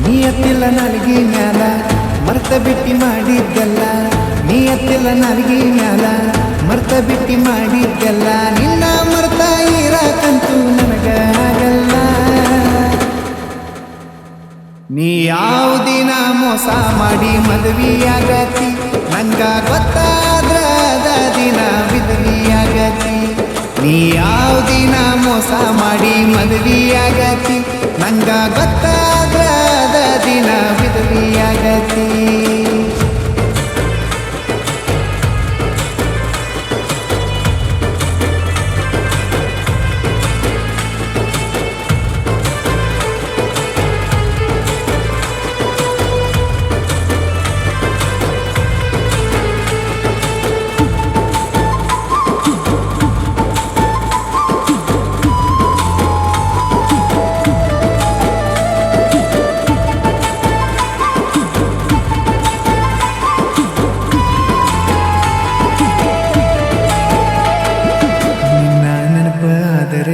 ನೀಯತ್ತಿಲ್ಲ ನಾಲ್ಗಿ ಮ್ಯಾಲ ಮರ್ತ ಬಿಟ್ಟಿ ಮಾಡಿದ್ದೆಲ್ಲ ನೀಯತ್ತಿಲ್ಲ ನಾಲ್ಗಿ ಮ್ಯಾಲ ಮರ್ತ ಬಿಟ್ಟಿ ಮಾಡಿದ್ದೆಲ್ಲ ನಿನ್ನ ಮರ್ತ ಇರಾಕಂತೂ ನನಗ ಆಗಲ್ಲ. ನೀ ಯಾವ ದಿನ ಮೋಸ ಮಾಡಿ ಮದುವೆಯಾಗತಿ ನಂಗ ಗೊತ್ತಾದ್ರ ಅದ ದಿನ ವಿಧವಿಯಾಗತಿ. ನೀ ಯಾವ ದಿನ ಮೋಸ ಮಾಡಿ ಮದುವೆಯಾಗತಿ ನಂಗ ಗೊತ್ತಾದ್ರ ಅದ ದಿನ ವಿಧವಿಯಾಗತಿ.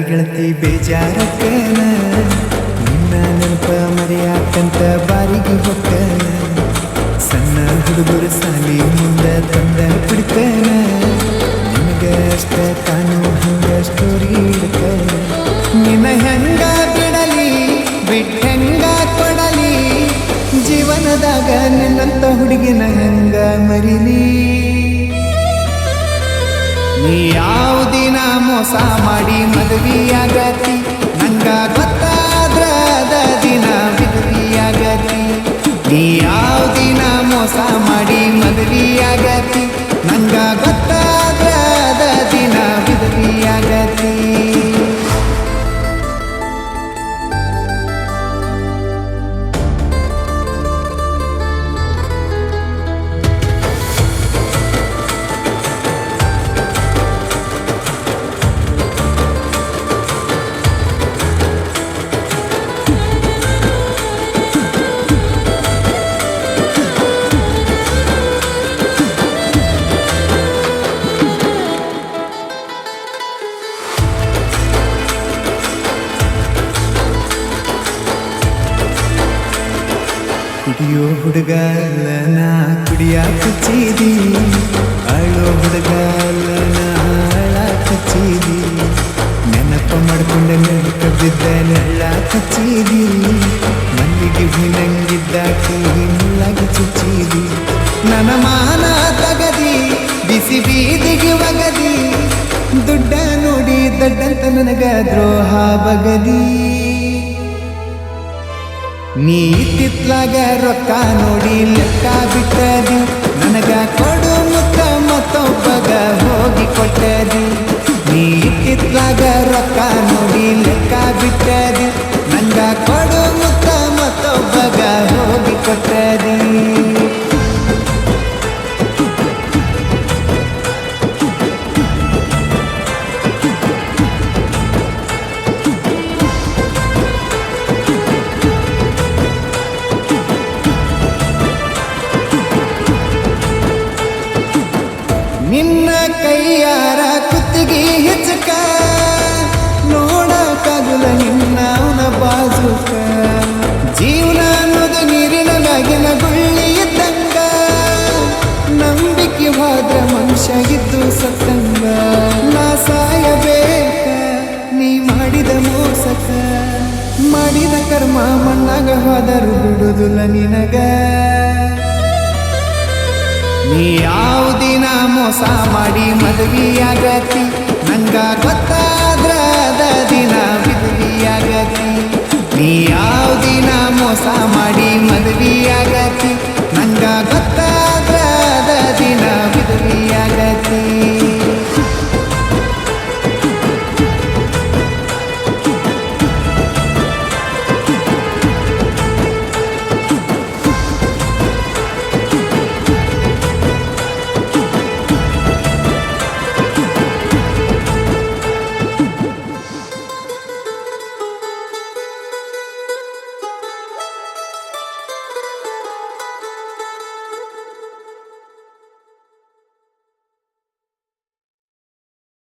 ಗೆಳತಿ ಬೇಜಾರಕ್ಕನ ನಿನ್ನ ನೆನಪ ಮರೆಯಾಕಂತ ಬಾರಿಗೆ ಹೊಕ್ಕನ. ಸಣ್ಣ ಹುಡುಗರು ಸಾಲಿ ಮುಂದ ತಂದ ಬಿಡ್ತಾನ ನಿನಗ ಅಷ್ಟ ತಾನು ಹಂಗ ಸ್ಟೋರಿ ಇಡ್ತಾನ. ನಿನ್ನ ಹೆಂಗ ಬಿಡಲಿ ಬಿಟ್ಟೆಂಗ ಕೊಡಲಿ ಜೀವನದಾಗ ನಿನ್ನಂತ ಹುಡುಗಿನ ಹೆಂಗ ಮರಿಲಿ. ನೀ ಯಾವ ದಿನ ಮೋಸ ಮಾಡಿ ಮದುವೆಯಾಗತಿ ನಂಗ ಗೊತ್ತಾದ್ರ ಅದ ದಿನ ವಿಧವಿಯಾಗತಿ. ನೀ ಯಾವ ದಿನ ಮೋಸ ಮಾಡಿ ಮದುವೆಯಾಗತಿ ನಂಗ ಗೊತ್ತಾದ್ರ ಅದ ದಿನ ವಿಧವಿಯಾಗತಿ. ಕುಡಿಯೋ ಹುಡುಗನ ಕುಡಿಯಾಕ ಹಚ್ಚಿದಿ ಅಳೋ ಹುಡುಗನ ಅಳ ಹಚ್ಚಿದಿ. ನೆನಪ ಮಾಡ್ಕೊಂಡ ನೆನಪ ಬಿದ್ದ ನೆಳ್ಳ ಹಚ್ಚಿದಿ. ಮಲ್ಲಿಗೆ ಹೂನಂಗಿದ್ದಾಕಿ ಮುಳ್ಳಾಗಿ ಚುಚ್ಚಿದಿ. ನನ್ನ ಮಾನ ತಗದಿ ಬಿಸಿ ಬೀದಿಗೆ ಒಗದಿ ದುಡ್ಡ ನೋಡಿ ದಡ್ಡಂತ ನನಗ ದ್ರೋಹ ಬಗದಿ. ನೀ ತಿತ್ಲಾಗ ರೊಕ್ಕ ನೋಡಿ ಲೆಕ್ಕ ಬಿಟ್ಟದಿ ನನಗ ಕೊಡು ಮುತ್ತ ಮತ್ತೊಬ್ಬಗ ಹೋಗಿ ಕೊಟ್ಟದಿ. ನೀ ತಿತ್ಲಾಗ ರೊಕ್ಕ ನೋಡಿ ಲೆಕ್ಕ ಬಿಟ್ಟದಿ ನಂಗ ಕೊಡು ಮುತ್ತ ಮತ್ತೊಬ್ಬಗ ಹೋಗಿ ಕೊಟ್ಟದಿ. ನಿನ್ನ ಕೈಯಾರ ಕುತ್ತಿಗೆ ಹೆಚ್ಚಕ ನೋಡಕ್ಕಾಗಲ್ಲ ನಿನ್ನ ಅವನ ಬಾಜುಕ. ಜೀವನ ಅನ್ನೋದು ನೀರಿನ ಮ್ಯಾಗಿನ ಗುಳ್ಳಿ ಇದ್ದಂಗ ನಂಬಿಕೆ ಹೋದ್ರ ಮನುಷ್ಯ ಇದ್ದು ಸತ್ತಂಗ. ನಾ ಸಾಯಬೇಕ ನೀ ಮಾಡಿದ ಮೋಸಕ ಮಾಡಿದ ಕರ್ಮ ಮಣ್ಣಾಗ ಹೋದರು ಬಿಡುದಿಲ್ಲ ನಿನಗ. ನೀ ಯಾವ ದಿನ ಮೋಸ ಮಾಡಿ ಮದುವೆಯಾಗತಿ ನಂಗ ಗೊತ್ತಾದ್ರ ಅದ ದಿನ